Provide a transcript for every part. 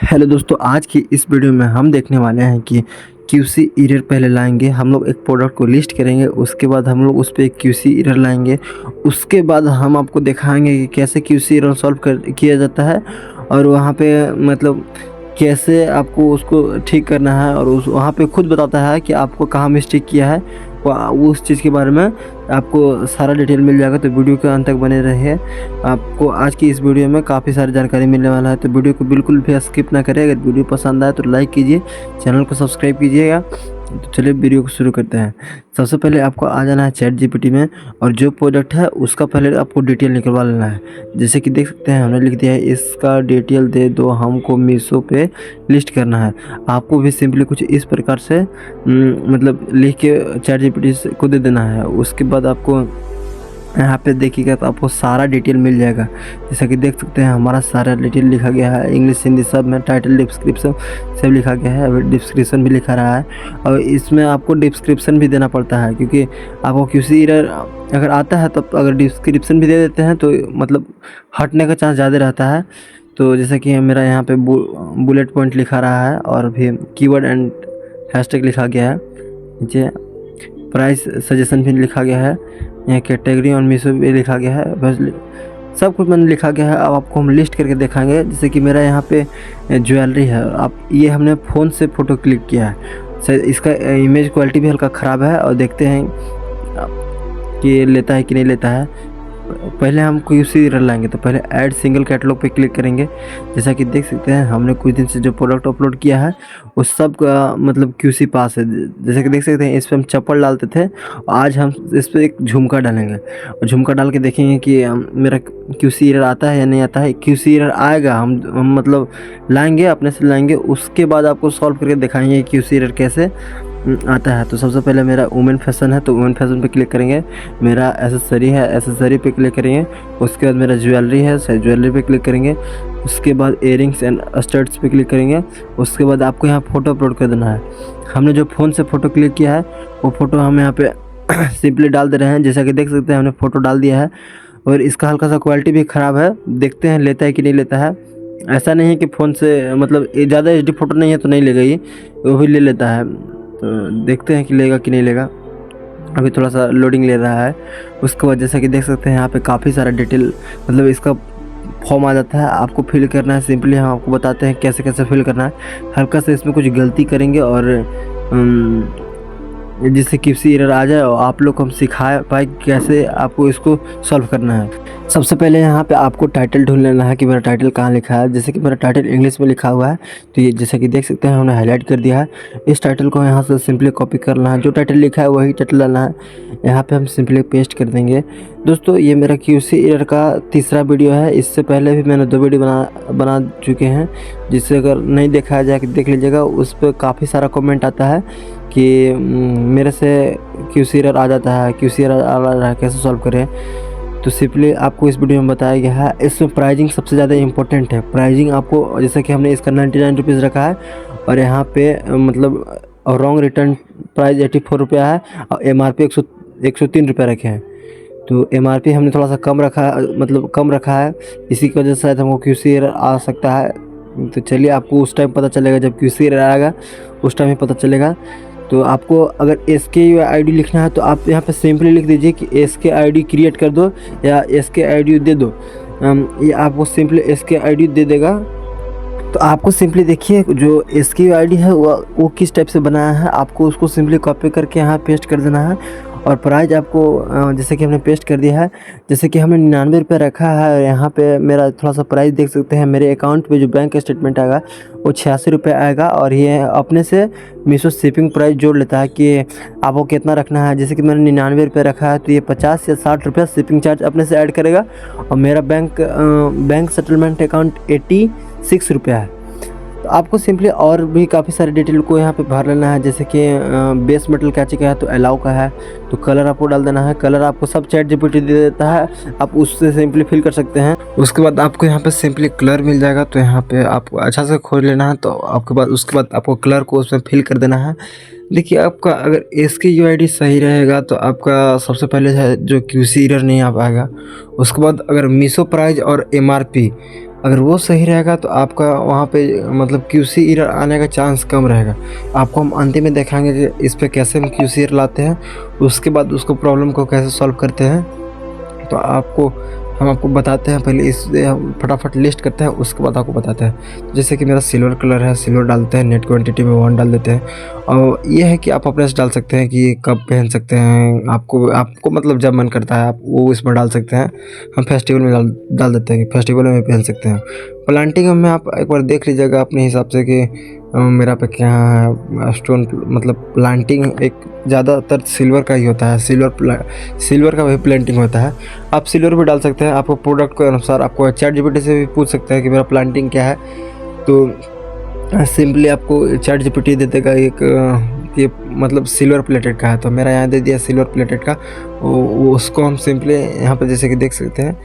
Hello दोस्तों, आज की इस वीडियो में हम देखने वाले हैं कि क्यूसी एरर पहले लाएंगे। हम लोग एक प्रोडक्ट को लिस्ट करेंगे, उसके बाद हम लोग उस पर क्यूसी एरर लाएंगे। उसके बाद हम आपको दिखाएंगे कि कैसे क्यूसी एरर सॉल्व किया जाता है और वहाँ पे मतलब कैसे आपको उसको ठीक करना है। और उस वहाँ पे खुद बताता है कि आपको कहाँ मिस्टेक किया है, वो उस चीज़ के बारे में आपको सारा डिटेल मिल जाएगा। तो वीडियो के अंत तक बने रहिए। आपको आज की इस वीडियो में काफ़ी सारी जानकारी मिलने वाला है, तो वीडियो को बिल्कुल भी स्किप ना करें। अगर वीडियो पसंद आए तो लाइक कीजिए, चैनल को सब्सक्राइब कीजिएगा। तो चलिए वीडियो को शुरू करते हैं। सबसे पहले आपको आ जाना है चैट जीपीटी में और जो प्रोडक्ट है उसका पहले आपको डिटेल निकलवा लेना है। जैसे कि देख सकते हैं हमने लिख दिया है, इसका डिटेल दे दो, हमको मीशो पे लिस्ट करना है। आपको भी सिंपली कुछ इस प्रकार से मतलब लिख के चैट जीपीटी को दे देना है। उसके बाद आपको यहाँ पे देखिएगा तो आपको सारा डिटेल मिल जाएगा। जैसा कि देख सकते हैं हमारा सारा डिटेल लिखा गया है, इंग्लिश हिंदी सब में, टाइटल डिस्क्रिप्शन सब लिखा गया है। अभी डिस्क्रिप्शन भी लिखा रहा है और इसमें आपको डिस्क्रिप्शन भी देना पड़ता है, क्योंकि आपको क्यूसी एरर अगर आता है तो अगर डिस्क्रिप्शन भी दे देते हैं तो मतलब हटने का चांस ज़्यादा रहता है। तो जैसा कि मेरा यहाँ पे बुलेट पॉइंट लिखा रहा है और भी कीवर्ड एंड हैशटैग लिखा गया है। नीचे प्राइस सजेशन भी लिखा गया है, यहाँ कैटेगरी और मीशो भी लिखा गया है। बस सब कुछ मैंने लिखा गया है। अब आपको हम लिस्ट करके दिखाएंगे। जैसे कि मेरा यहाँ पे ज्वेलरी है, आप ये हमने फ़ोन से फ़ोटो क्लिक किया है। सर इसका इमेज क्वालिटी भी हल्का ख़राब है और देखते हैं कि लेता है कि नहीं लेता है। पहले हम क्यूसी एरर लाएंगे तो पहले ऐड सिंगल कैटलॉग पे क्लिक करेंगे। जैसा कि देख सकते हैं हमने कुछ दिन से जो प्रोडक्ट अपलोड किया है उस सब का मतलब क्यूसी पास है। जैसे कि देख सकते हैं इस पर हम चप्पल डालते थे, आज हम इस पर एक झुमका डालेंगे और झुमका डाल के देखेंगे कि मेरा क्यूसी एरर आता है या नहीं आता है। क्यूसी एरर आएगा, हम मतलब लाएंगे, अपने से लाएंगे, उसके बाद आपको सॉल्व करके दिखाएंगे क्यूसी एरर कैसे आता है। तो सबसे पहले मेरा वुमेन फैशन है तो वुमेन फैशन पे क्लिक करेंगे। मेरा एसेसरी है, एसेसरी पे क्लिक करेंगे। उसके बाद मेरा ज्वेलरी है, ज्वेलरी पे क्लिक करेंगे। उसके बाद इयरिंग्स एंड स्टड्स पे क्लिक करेंगे। उसके बाद आपको यहाँ फ़ोटो अपलोड कर देना है। हमने जो फ़ोन से फ़ोटो क्लिक किया है वो फ़ोटो हम यहाँ पे सिंपली डाल दे रहे हैं। जैसा कि देख सकते हैं हमने फ़ोटो डाल दिया है और इसका हल्का सा क्वालिटी भी ख़राब है। देखते हैं लेता है कि नहीं लेता है। ऐसा नहीं है कि फ़ोन से मतलब ज़्यादा HD फ़ोटो नहीं है तो नहीं लेगा, ये वो भी ले लेता है। तो देखते हैं कि लेगा कि नहीं लेगा। अभी थोड़ा सा लोडिंग ले रहा है। उसके बाद जैसा कि देख सकते हैं यहाँ पे काफ़ी सारा डिटेल मतलब इसका फॉर्म आ जाता है, आपको फिल करना है। सिंपली हम आपको बताते हैं कैसे कैसे फिल करना है। हल्का से इसमें कुछ गलती करेंगे और जिससे क्यूसी एरर आ जाए और आप लोग को हम सिखा पाए कैसे आपको इसको सॉल्व करना है। सबसे पहले यहाँ पे आपको टाइटल ढूंढ लेना है कि मेरा टाइटल कहाँ लिखा है। जैसे कि मेरा टाइटल इंग्लिश में लिखा हुआ है तो ये जैसे कि देख सकते हैं हमने हाईलाइट कर दिया है। इस टाइटल को यहाँ से सिंपली कॉपी करना है, जो टाइटल लिखा है वही टाइटल लाना है। यहाँ पे हम सिंपली पेस्ट कर देंगे। दोस्तों ये मेरा क्यूसी एरर का तीसरा वीडियो है। इससे पहले भी मैंने 2 वीडियो बना चुके हैं, जिससे अगर नहीं देखा जाए देख लीजिएगा। उस पर काफ़ी सारा कमेंट आता है कि मेरे से क्यूसी एरर आ जाता है, क्यूसी एरर आ रहा है, कैसे सॉल्व करें। तो सिंपली आपको इस वीडियो में बताया गया है। इसमें प्राइजिंग सबसे ज़्यादा इंपॉर्टेंट है। प्राइजिंग आपको जैसे कि हमने इसका 99 रुपीज़ रखा है और यहाँ पे मतलब रॉन्ग रिटर्न प्राइस 84 रुपया है और MRP 103 रुपये रखे हैं। तो MRP हमने थोड़ा सा कम रखा है, मतलब कम रखा है, इसी की वजह से शायद हमको क्यूसी एरर आ सकता है। तो चलिए आपको उस टाइम पता चलेगा जब क्यूसी एरर आएगा, उस टाइम ही पता चलेगा। तो आपको अगर SKUID लिखना है तो आप यहाँ पे सिंपली लिख दीजिए कि SKUID क्रिएट कर दो या SKUID दे दो। ये आपको सिंपली SKUID दे देगा। तो आपको सिंपली देखिए जो SKUID है वो किस टाइप से बनाया है, आपको उसको सिंपली कॉपी करके यहाँ पेस्ट कर देना है। और प्राइस आपको जैसे कि हमने पेस्ट कर दिया है, जैसे कि हमने 99 रुपये रखा है और यहाँ पे मेरा थोड़ा सा प्राइस देख सकते हैं। मेरे अकाउंट पे जो बैंक स्टेटमेंट आएगा वो 86 रुपये आएगा और ये अपने से मीशो शिपिंग प्राइस जोड़ लेता है कि आपको कितना रखना है। जैसे कि मैंने 99 रुपये रखा है तो ये 50 या 60 रुपया शिपिंग चार्ज अपने से ऐड करेगा और मेरा बैंक सेटलमेंट अकाउंट 86 रुपया है। तो आपको सिंपली और भी काफ़ी सारे डिटेल को यहाँ पे भर लेना है। जैसे कि बेस मेटल कैची का है तो अलाउ का है, तो कलर आपको डाल देना है। कलर आपको सब चैट जीपीटी दे देता है, आप उससे सिंपली फिल कर सकते हैं। उसके बाद आपको यहाँ पे सिंपली कलर मिल जाएगा, तो यहाँ पे आपको अच्छा से खोज लेना है। तो उसके बाद आपको कलर को उसमें फिल कर देना है। देखिए आपका अगर SKUID सही रहेगा तो आपका सबसे पहले है जो क्यूसी एरर नहीं आ पाएगा। उसके बाद अगर मीशो प्राइस और MRP अगर वो सही रहेगा तो आपका वहाँ पे मतलब क्यूसी एरर आने का चांस कम रहेगा। आपको हम अंतिम में दिखाएंगे कि इस पे कैसे हम क्यूसी एरर लाते हैं, उसके बाद उसको प्रॉब्लम को कैसे सॉल्व करते हैं। तो हम आपको बताते हैं, पहले इस हम फटाफट लिस्ट करते हैं, उसके बाद आपको बताते हैं। तो जैसे कि मेरा सिल्वर कलर है, सिल्वर डालते हैं, नेट क्वांटिटी में 1 डाल देते हैं। और ये है कि आप अपने से डाल सकते हैं कि कब पहन सकते हैं, आपको मतलब जब मन करता है आप वो इसमें डाल सकते हैं। हम फेस्टिवल में डाल देते हैं कि फेस्टिवल में पहन सकते हैं। प्लांटिंग में आप एक बार देख लीजिएगा अपने हिसाब से कि मेरा पे क्या है स्टोन, मतलब प्लांटिंग एक ज़्यादातर सिल्वर का ही होता है, सिल्वर का वही प्लांटिंग होता है। आप सिल्वर भी डाल सकते हैं, आपको प्रोडक्ट के अनुसार। आपको ChatGPT से भी पूछ सकते हैं कि मेरा प्लांटिंग क्या है, तो सिंपली आपको ChatGPT दे देगा ये मतलब सिल्वर प्लेटेड का है। तो मेरा यहाँ दे दिया सिल्वर प्लेटेड का, उसको हम सिंपली यहाँ पे जैसे कि देख सकते हैं,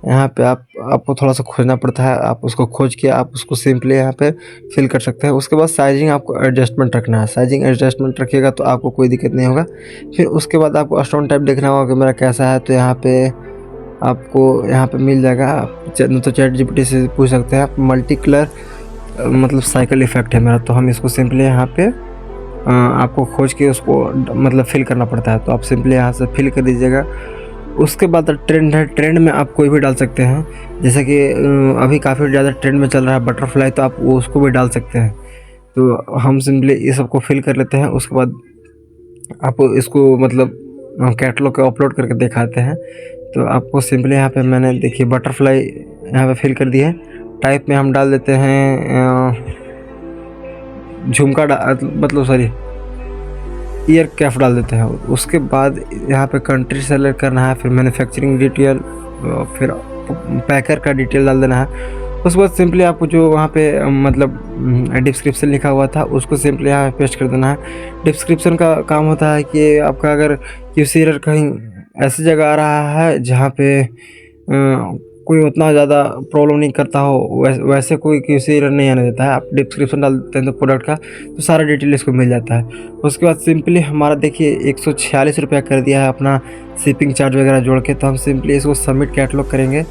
यहाँ पे आपको थोड़ा सा खोजना पड़ता है। आप उसको खोज के आप उसको सिंपली यहाँ पे फिल कर सकते हैं। उसके बाद साइजिंग आपको एडजस्टमेंट रखना है, साइजिंग एडजस्टमेंट रखिएगा तो आपको कोई दिक्कत नहीं होगा। फिर उसके बाद आपको स्टोन टाइप देखना होगा कि मेरा कैसा है, तो यहाँ पे आपको यहाँ पे मिल जाएगा। तो ChatGPT से पूछ सकते हैं आप। मल्टी कलर मतलब साइकिल इफेक्ट है मेरा, तो हम इसको सिंपली यहाँ पे आपको खोज के उसको मतलब फिल करना पड़ता है। तो आप सिंपली यहाँ से फिल कर दीजिएगा। उसके बाद ट्रेंड है, ट्रेंड में आप कोई भी डाल सकते हैं। जैसे कि अभी काफ़ी ज़्यादा ट्रेंड में चल रहा है बटरफ्लाई, तो आप उसको भी डाल सकते हैं। तो हम सिंपली ये सबको फिल कर लेते हैं। उसके बाद आप इसको मतलब कैटलॉग को अपलोड करके दिखाते हैं। तो आपको सिंपली यहाँ पे मैंने देखिए बटरफ्लाई यहाँ पे फिल कर दिया है। टाइप में हम डाल देते हैं झुमका मतलब सॉरी ईयर कैफ डाल देते हैं। उसके बाद यहाँ पे कंट्री सेलेक्ट करना है, फिर मैन्युफैक्चरिंग डिटेल, फिर पैकर का डिटेल डाल देना है। उसके बाद सिंपली आपको जो वहाँ पे मतलब डिस्क्रिप्शन लिखा हुआ था उसको सिंपली यहाँ पे पेस्ट कर देना है। डिस्क्रिप्शन का काम होता है कि आपका अगर क्यूसी एरर कहीं ऐसी जगह आ रहा है जहाँ पे कोई उतना ज़्यादा प्रॉब्लम नहीं करता हो, वैसे कोई क्यूसी एरर नहीं आने देता है। आप डिस्क्रिप्शन डाल देते हैं तो प्रोडक्ट का तो सारा डिटेल इसको मिल जाता है। उसके बाद सिंपली हमारा देखिए 146 रुपया कर दिया है अपना शिपिंग चार्ज वगैरह जोड़ के। तो हम सिंपली इसको सबमिट कैटलॉग करेंगे।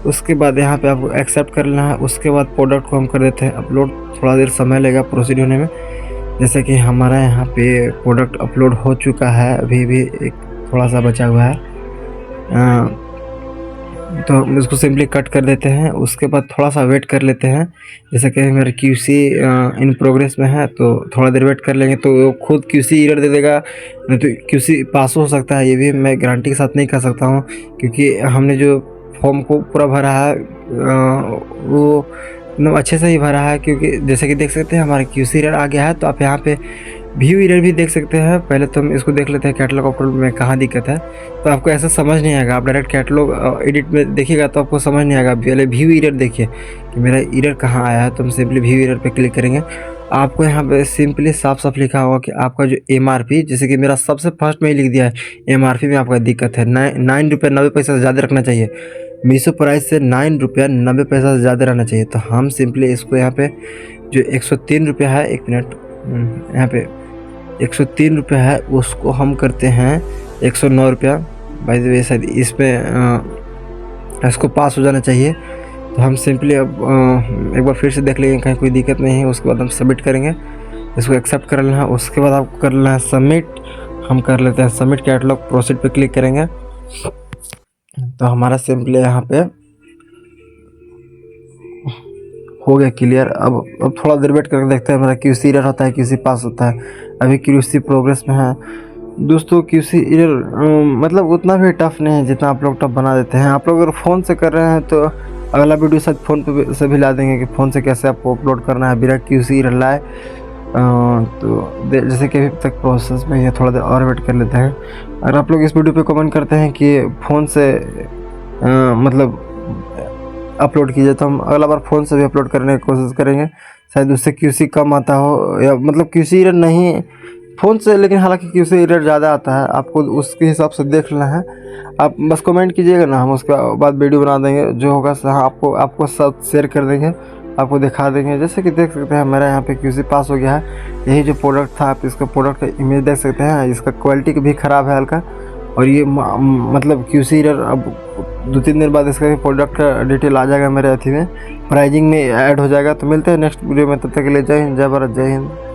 उसके बाद यहाँ पे आपको एक्सेप्ट कर लेना है। उसके बाद प्रोडक्ट को हम कर देते हैं अपलोड। थोड़ा देर समय लगेगा प्रोसीड होने में। जैसे कि हमारा यहाँ पे प्रोडक्ट अपलोड हो चुका है, अभी भी एक थोड़ा सा बचा हुआ है। तो हम इसको सिंपली कट कर देते हैं। उसके बाद थोड़ा सा वेट कर लेते हैं। जैसे कि मेरा क्यूसी इन प्रोग्रेस में है, तो थोड़ा देर वेट कर लेंगे तो खुद क्यूसी एरर दे देगा, नहीं तो क्यूसी पास हो सकता है। ये भी मैं गारंटी के साथ नहीं कर सकता हूँ, क्योंकि हमने जो फॉर्म को पूरा भरा है वो एकदम अच्छे से ही भरा है। क्योंकि जैसे कि देख सकते हैं हमारा क्यूसी एरर आ गया है। तो आप यहाँ पे व्यू एरर भी देख सकते हैं। पहले तो हम इसको देख लेते हैं कैटलॉग अपलोड में कहाँ दिक्कत है। तो आपको ऐसा समझ नहीं आएगा, आप डायरेक्ट कैटलॉग एडिट में देखिएगा तो आपको समझ नहीं आएगा। पहले व्यू एरर देखिए कि मेरा एरर कहाँ आया है। तो हम सिंपली व्यू एरर पे क्लिक करेंगे। आपको यहाँ पे सिंपली साफ साफ लिखा होगा कि आपका जो MRP, जैसे कि मेरा सबसे फर्स्ट में ही लिख दिया है MRP में आपका दिक्कत है। 9 रुपये 90 पैसा से ज़्यादा रखना चाहिए। मीशो प्राइस से 9 रुपया 90 पैसा से ज़्यादा रहना चाहिए। तो हम सिंपली इसको यहाँ पे जो 103 रुपया है, 1 मिनट, यहाँ पे 103 रुपया है, उसको हम करते हैं 109 रुपया। बाय द वे शायद इसमें इसको पास हो जाना चाहिए। तो हम सिंपली अब एक बार फिर से देख लेंगे कहीं कोई दिक्कत नहीं है। उसके बाद हम सबमिट करेंगे, इसको एक्सेप्ट कर लेना है। उसके बाद आपको कर लेना है सबमिट। हम कर लेते हैं सबमिट कैटलॉग, प्रोसीड पे क्लिक करेंगे। तो हमारा सिंपली यहाँ पे हो गया क्लियर। अब थोड़ा देर वेट करके देखते हैं मेरा क्यूसी एरर होता है, क्यूसी पास होता है। अभी क्यूसी प्रोग्रेस में है दोस्तों। क्यूसी एरर मतलब उतना भी टफ नहीं है जितना आप लोग टफ बना देते हैं। आप लोग अगर फ़ोन से कर रहे हैं तो अगला वीडियो शायद फ़ोन पे से भी ला देंगे कि फ़ोन से कैसे आपको अपलोड करना है बिना क्यूसी एरर लाए। तो जैसे कि अभी तक प्रोसेस में है, थोड़ा देर और वेट कर लेते हैं। अगर आप लोग इस वीडियो पे कमेंट करते हैं कि फ़ोन से मतलब अपलोड कीजिए, तो हम अगला बार फ़ोन से भी अपलोड करने की कोशिश करेंगे। शायद उससे क्यूसी कम आता हो, या मतलब क्यूसी एरर नहीं फ़ोन से, लेकिन हालांकि क्यूसी एरर ज़्यादा आता है। आपको उसके हिसाब से देख लेना है। आप बस कमेंट कीजिएगा ना, हम उसके बाद वीडियो बना देंगे। जो होगा आपको सब शेयर कर देंगे, आपको दिखा देंगे। जैसे कि देख सकते हैं मेरा यहाँ पे क्यूसी पास हो गया है। यही जो प्रोडक्ट था, आप इसका प्रोडक्ट का इमेज देख सकते हैं। इसका क्वालिटी भी ख़राब है हल्का, और ये मतलब क्यूसी एरर अब 2-3 दिन बाद इसका प्रोडक्ट का डिटेल आ जाएगा मेरे अथी में, प्राइजिंग में ऐड हो जाएगा। तो मिलते हैं नेक्स्ट वीडियो में, तब तक के लिए जय हिंद, जय भारत, जय हिंद।